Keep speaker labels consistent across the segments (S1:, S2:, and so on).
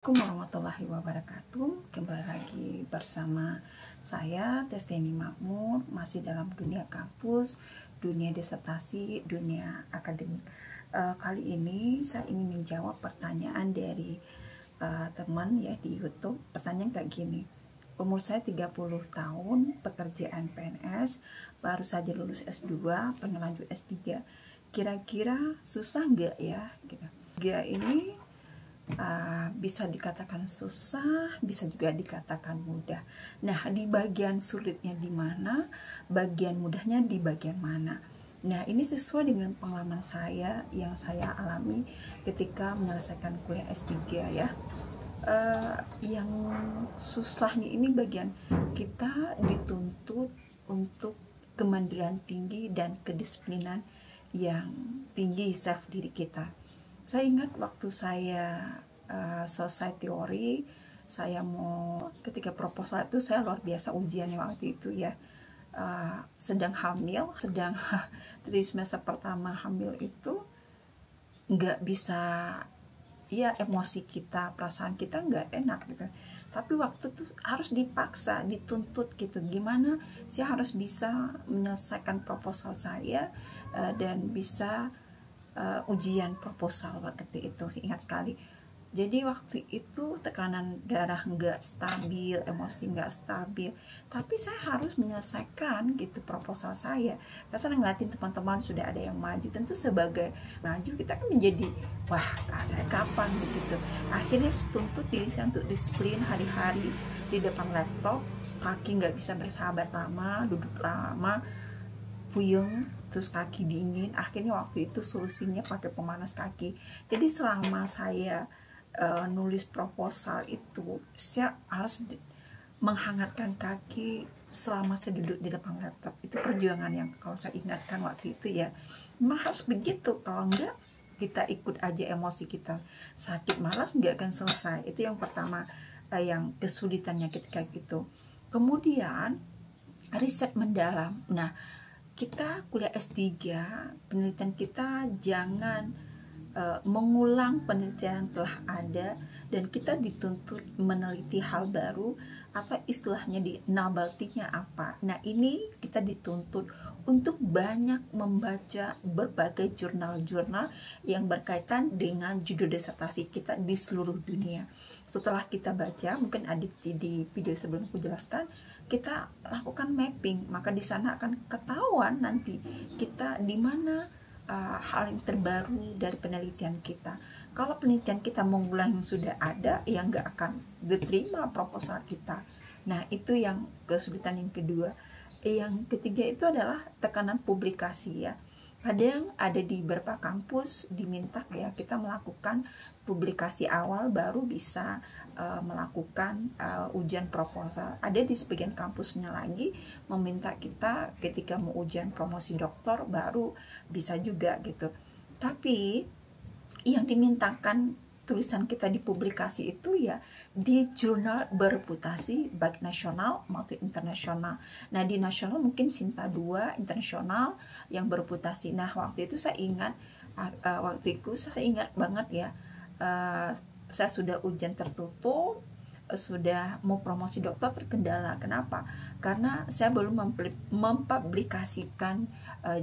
S1: Assalamualaikum warahmatullahi wabarakatuh. Kembali lagi bersama saya Destiny Makmur, masih dalam dunia kampus, dunia disertasi, dunia akademik. Kali ini saya ingin menjawab pertanyaan dari teman ya di YouTube. Pertanyaan kayak gini. Umur saya 30 tahun, pekerjaan PNS, baru saja lulus S2, pengen lanjut S3. Kira-kira susah nggak ya? Gitu. Ini bisa dikatakan susah, bisa juga dikatakan mudah. Nah, di bagian sulitnya di mana, bagian mudahnya di bagian mana. Nah, ini sesuai dengan pengalaman saya yang saya alami ketika menyelesaikan kuliah S3 ya. Yang susahnya ini bagian kita dituntut untuk kemandirian tinggi dan kedisiplinan yang tinggi self diri kita. Saya ingat waktu saya selesai teori, saya mau ketika proposal itu saya luar biasa ujiannya waktu itu ya. Sedang hamil, dari semester pertama hamil itu nggak bisa, ya emosi kita, perasaan kita nggak enak gitu. Tapi waktu itu harus dipaksa, dituntut gitu. Gimana saya harus bisa menyelesaikan proposal saya dan bisa ujian proposal waktu itu, ingat sekali. Jadi waktu itu tekanan darah nggak stabil, emosi nggak stabil, tapi saya harus menyelesaikan gitu proposal saya. Rasanya ngeliatin teman-teman sudah ada yang maju, tentu sebagai maju kita kan menjadi wah saya kapan begitu. Akhirnya tuntut diri saya untuk disiplin hari-hari di depan laptop, kaki nggak bisa bersahabat lama, duduk lama, puyeng, terus kaki dingin. Akhirnya waktu itu solusinya pakai pemanas kaki. Jadi selama saya nulis proposal itu, saya harus menghangatkan kaki selama saya duduk di depan laptop. Itu perjuangan yang kalau saya ingatkan waktu itu ya, memang harus begitu. Kalau enggak, kita ikut aja emosi kita, sakit malas nggak akan selesai. Itu yang pertama, yang kesulitannya ketika itu. Kemudian riset mendalam. Nah, kita kuliah S3, penelitian kita jangan mengulang penelitian yang telah ada, dan kita dituntut meneliti hal baru, apa istilahnya di novelty-nya apa. Nah, ini kita dituntut untuk banyak membaca berbagai jurnal-jurnal yang berkaitan dengan judul disertasi kita di seluruh dunia. Setelah kita baca, mungkin ada di video sebelum aku jelaskan, kita lakukan mapping, maka di sana akan ketahuan nanti kita di mana hal yang terbaru dari penelitian kita. Kalau penelitian kita mengulang yang sudah ada, ya nggak akan diterima proposal kita. Nah, itu yang kesulitan yang kedua. Yang ketiga itu adalah tekanan publikasi ya. Kadang ada di beberapa kampus diminta ya kita melakukan publikasi awal baru bisa melakukan ujian proposal. Ada di sebagian kampusnya lagi meminta kita ketika mau ujian promosi doktor baru bisa juga gitu. Tapi yang dimintakan tulisan kita dipublikasi itu ya di jurnal bereputasi baik nasional maupun internasional. Nah, di nasional mungkin Sinta 2, internasional yang bereputasi. Nah, waktu itu saya ingat saya ingat banget ya, saya sudah ujian tertutup, sudah mau promosi dokter terkendala. Kenapa? Karena saya belum mempublikasikan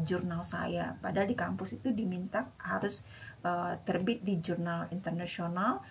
S1: jurnal saya. Padahal di kampus itu diminta harus terbit di jurnal internasional.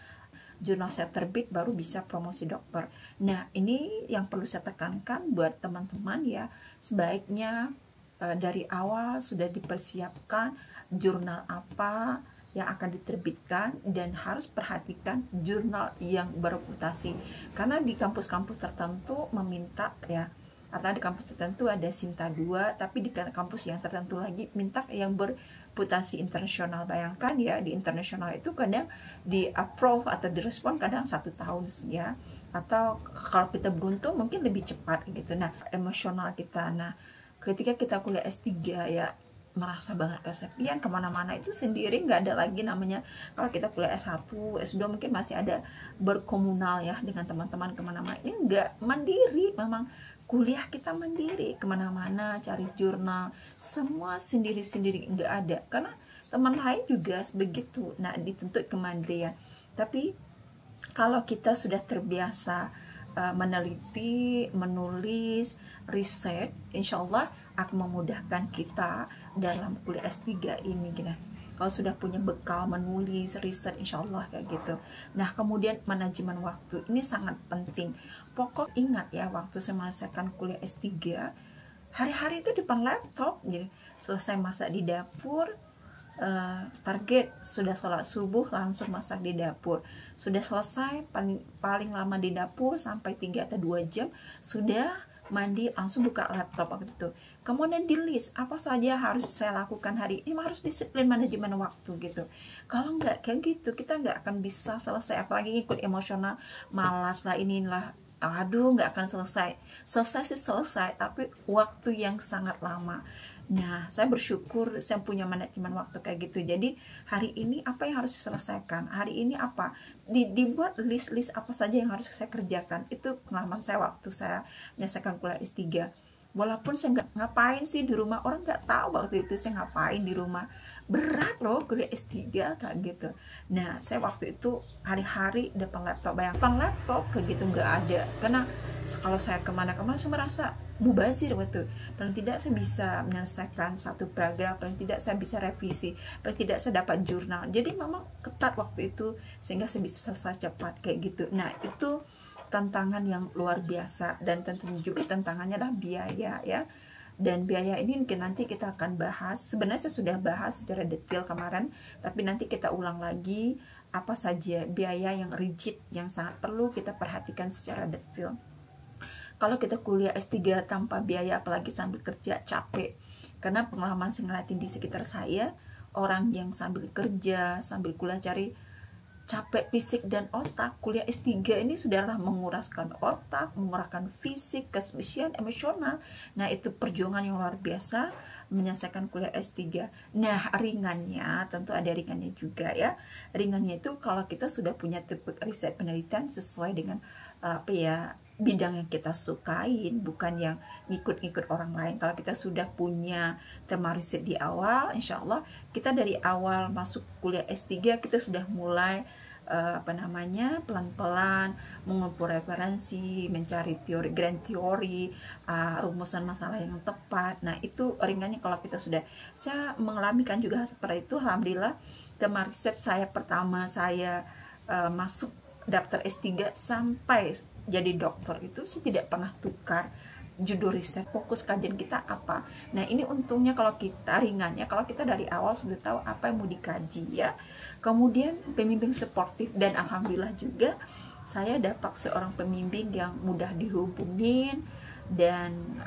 S1: Jurnal saya terbit baru bisa promosi dokter. Nah, ini yang perlu saya tekankan buat teman-teman ya. Sebaiknya dari awal sudah dipersiapkan jurnal apa yang akan diterbitkan, dan harus perhatikan jurnal yang bereputasi. Karena di kampus-kampus tertentu meminta ya, atau di kampus tertentu ada Sinta 2, tapi di kampus yang tertentu lagi minta yang bereputasi internasional. Bayangkan ya, di internasional itu kadang di approve atau direspon kadang 1 tahun ya, atau kalau kita beruntung mungkin lebih cepat gitu. Nah, emosional kita, nah ketika kita kuliah S3 ya merasa banget kesepian, kemana-mana itu sendiri, nggak ada lagi namanya. Kalau kita kuliah S1, S2 mungkin masih ada berkomunal ya dengan teman-teman kemana-mana. Ini nggak mandiri, memang kuliah kita mandiri, kemana-mana cari jurnal, semua sendiri-sendiri, nggak ada. Karena teman lain juga begitu, nah dituntut kemandirian. Tapi Kalau kita sudah terbiasa meneliti, menulis, riset, insya Allah akan memudahkan kita dalam kuliah S3 ini gitu. Kalau sudah punya bekal menulis, riset, insya Allah kayak gitu. Nah, kemudian manajemen waktu ini sangat penting. Pokok ingat ya, waktu saya menyelesaikan kuliah S3, hari-hari itu depan laptop, jadi selesai masak di dapur, target sudah sholat subuh langsung masak di dapur, sudah selesai paling lama di dapur sampai 3 atau 2 jam, sudah mandi langsung buka laptop waktu itu. Kemudian di list apa saja harus saya lakukan hari ini, harus disiplin manajemen waktu gitu. Kalau nggak kayak gitu kita nggak akan bisa selesai, apalagi ikut emosional, malas lah inilah, aduh nggak akan selesai. Selesai sih selesai, tapi waktu yang sangat lama. Nah, saya bersyukur saya punya manajemen waktu kayak gitu. Jadi hari ini apa yang harus diselesaikan, hari ini apa, dibuat list-list apa saja yang harus saya kerjakan. Itu pengalaman saya waktu saya menyelesaikan kuliah S3. Walaupun saya nggak ngapain sih di rumah, orang nggak tahu waktu itu saya ngapain di rumah. Berat loh kuliah S3 kayak gitu. Nah, saya waktu itu hari-hari depan laptop, bayangkan laptop kayak gitu nggak ada. Karena kalau saya kemana-kemana saya merasa mubazir waktu. Paling tidak saya bisa menyelesaikan satu paragraf, paling tidak saya bisa revisi, paling tidak saya dapat jurnal. Jadi memang ketat waktu itu sehingga saya bisa selesai cepat kayak gitu. Nah, itu tantangan yang luar biasa, dan tentunya juga tantangannya adalah biaya ya. Dan biaya ini mungkin nanti kita akan bahas. Sebenarnya saya sudah bahas secara detail kemarin, tapi nanti kita ulang lagi apa saja biaya yang rigid yang sangat perlu kita perhatikan secara detail. Kalau kita kuliah S3 tanpa biaya, apalagi sambil kerja, capek. Karena pengalaman saya ngeliatin di sekitar saya, orang yang sambil kerja, sambil kuliah cari capek fisik dan otak. Kuliah S3 ini sudahlah menguraskan otak, menguraskan fisik, kesehatan, emosional. Nah, itu perjuangan yang luar biasa menyelesaikan kuliah S3. Nah, ringannya tentu ada ringannya juga ya. Ringannya itu kalau kita sudah punya tipe riset penelitian sesuai dengan apa ya, bidang yang kita sukain, bukan yang ngikut-ngikut orang lain. Kalau kita sudah punya tema riset di awal, insya Allah kita dari awal masuk kuliah S3 kita sudah mulai pelan-pelan mengumpul referensi, mencari teori, grand teori, rumusan masalah yang tepat. Nah, itu ringannya kalau kita sudah. Saya mengalamikan juga seperti itu. Alhamdulillah, tema riset saya pertama saya masuk daftar S3 sampai jadi dokter itu saya tidak pernah tukar judul riset, fokus kajian kita apa. Nah, ini untungnya kalau kita ringannya, kalau kita dari awal sudah tahu apa yang mau dikaji ya. Kemudian pembimbing suportif, dan alhamdulillah juga saya dapat seorang pembimbing yang mudah dihubungin, dan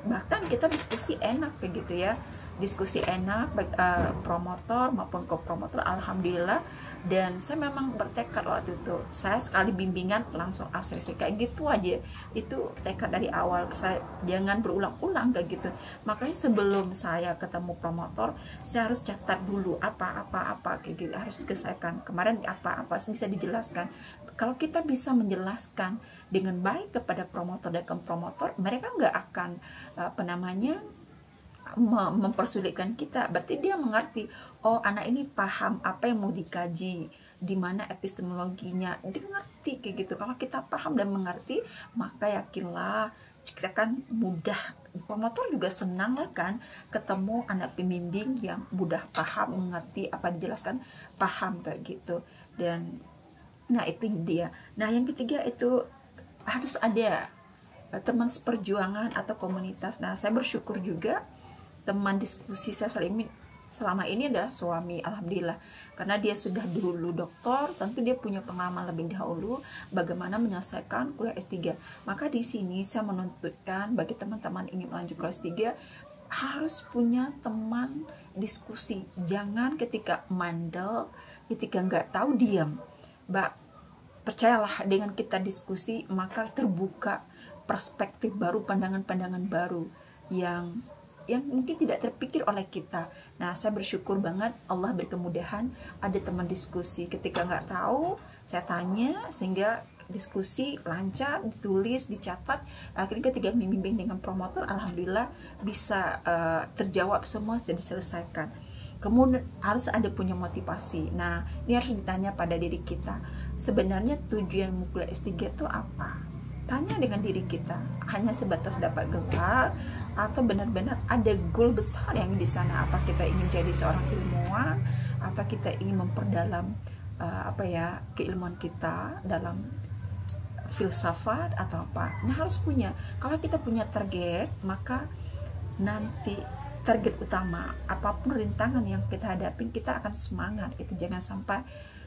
S1: bahkan kita diskusi enak begitu ya. Diskusi enak, baik promotor maupun co-promotor, alhamdulillah. Dan saya memang bertekad waktu itu, saya sekali bimbingan langsung ACC kayak gitu aja. Itu tekad dari awal, saya jangan berulang-ulang kayak gitu. Makanya sebelum saya ketemu promotor, saya harus catat dulu apa kayak gitu, harus diselesaikan kemarin apa bisa dijelaskan. Kalau kita bisa menjelaskan dengan baik kepada promotor dan promotor, mereka nggak akan mempersulitkan kita. Berarti dia mengerti, oh anak ini paham apa yang mau dikaji, di mana epistemologinya, dia ngerti kayak gitu. Kalau kita paham dan mengerti, maka yakinlah kita kan mudah. Promotor juga senang lah kan ketemu anak pembimbing yang mudah paham, mengerti apa dijelaskan, paham kayak gitu. Dan nah, itu dia. Nah, yang ketiga itu harus ada teman seperjuangan atau komunitas. Nah, saya bersyukur juga teman diskusi saya selama ini adalah suami, alhamdulillah. Karena dia sudah dulu doktor, tentu dia punya pengalaman lebih dahulu bagaimana menyelesaikan kuliah S3. Maka di sini saya menuntutkan bagi teman-teman ingin melanjutkan S3 harus punya teman diskusi. Jangan ketika mandek, ketika nggak tahu diam. Mbak, percayalah dengan kita diskusi maka terbuka perspektif baru, pandangan-pandangan baru yang mungkin tidak terpikir oleh kita. Nah, saya bersyukur banget Allah berkemudahan ada teman diskusi. Ketika nggak tahu, saya tanya sehingga diskusi lancar, ditulis, dicatat. Akhirnya ketika membimbing dengan promotor, alhamdulillah bisa terjawab semua, sudah diselesaikan. Kemudian harus ada punya motivasi. Nah, ini harus ditanya pada diri kita, sebenarnya tujuan kuliah S3 itu apa? Tanya dengan diri kita, hanya sebatas dapat gelar atau benar-benar ada goal besar yang di sana? Apa kita ingin jadi seorang ilmuwan, atau kita ingin memperdalam keilmuan kita dalam filsafat atau apa? Nah, harus punya. Kalau kita punya target, maka nanti target utama apapun rintangan yang kita hadapin, kita akan semangat. Itu jangan sampai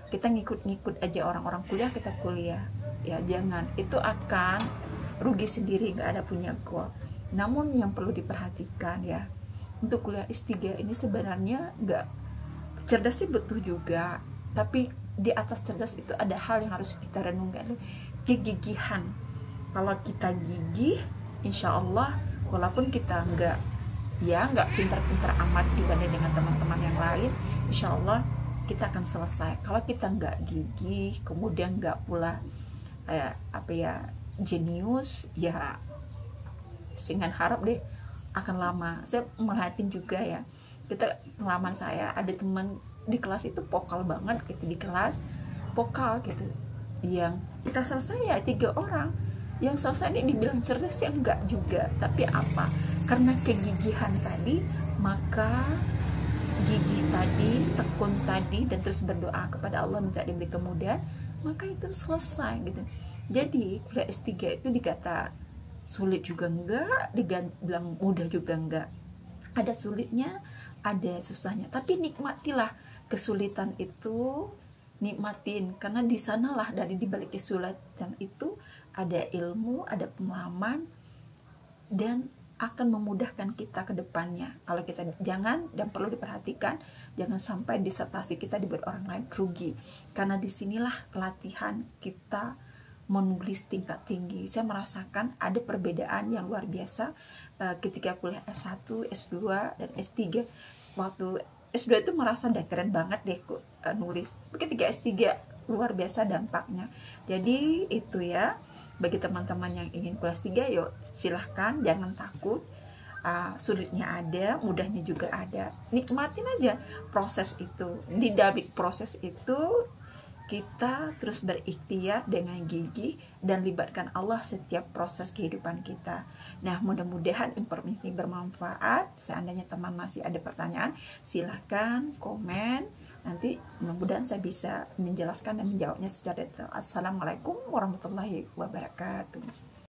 S1: kita ngikut-ngikut aja orang-orang kuliah, kita kuliah ya, jangan. Itu akan rugi sendiri, nggak ada punya goal. Namun yang perlu diperhatikan ya, untuk kuliah S3 ini sebenarnya nggak cerdas sih, betul juga, tapi di atas cerdas itu ada hal yang harus kita renungkan, kegigihan. Kalau kita gigih, insya Allah walaupun kita nggak pintar-pintar amat dibanding dengan teman-teman yang lain, insya Allah kita akan selesai. Kalau kita nggak gigih, kemudian nggak pula jenius, ya dengan harap deh akan lama. Saya melihatin juga ya, kita pengalaman saya, ada teman di kelas itu vokal banget gitu, di kelas vokal gitu, yang kita selesai ya 3 orang. Yang selesai ini dibilang cerdas ya enggak juga, tapi apa? Karena kegigihan tadi, maka gigih tadi, tekun tadi, dan terus berdoa kepada Allah minta diberi kemudahan, maka itu selesai gitu. Jadi kuliah S3 itu dikata sulit juga enggak, dibilang mudah juga enggak. Ada sulitnya, ada susahnya, tapi nikmatilah kesulitan itu, nikmatin, karena di sanalah, dari dibalik kesulitan itu ada ilmu, ada pengalaman, dan akan memudahkan kita ke depannya. Kalau kita jangan, dan perlu diperhatikan, jangan sampai disertasi kita dibuat orang lain rugi, karena disinilah latihan kita menulis tingkat tinggi. Saya merasakan ada perbedaan yang luar biasa ketika kuliah S1, S2, dan S3. Waktu S2 itu merasa udah keren banget deh nulis, ketika S3 luar biasa dampaknya. Jadi itu ya, bagi teman-teman yang ingin kuliah S3, yuk silahkan, jangan takut. Sulitnya ada, mudahnya juga ada, nikmatin aja proses itu. Di balik proses itu kita terus berikhtiar dengan gigih dan libatkan Allah setiap proses kehidupan kita. Nah, mudah-mudahan informasi bermanfaat. Seandainya teman masih ada pertanyaan, silahkan komen. Nanti mudah-mudahan saya bisa menjelaskan dan menjawabnya secara detail. Assalamualaikum warahmatullahi wabarakatuh.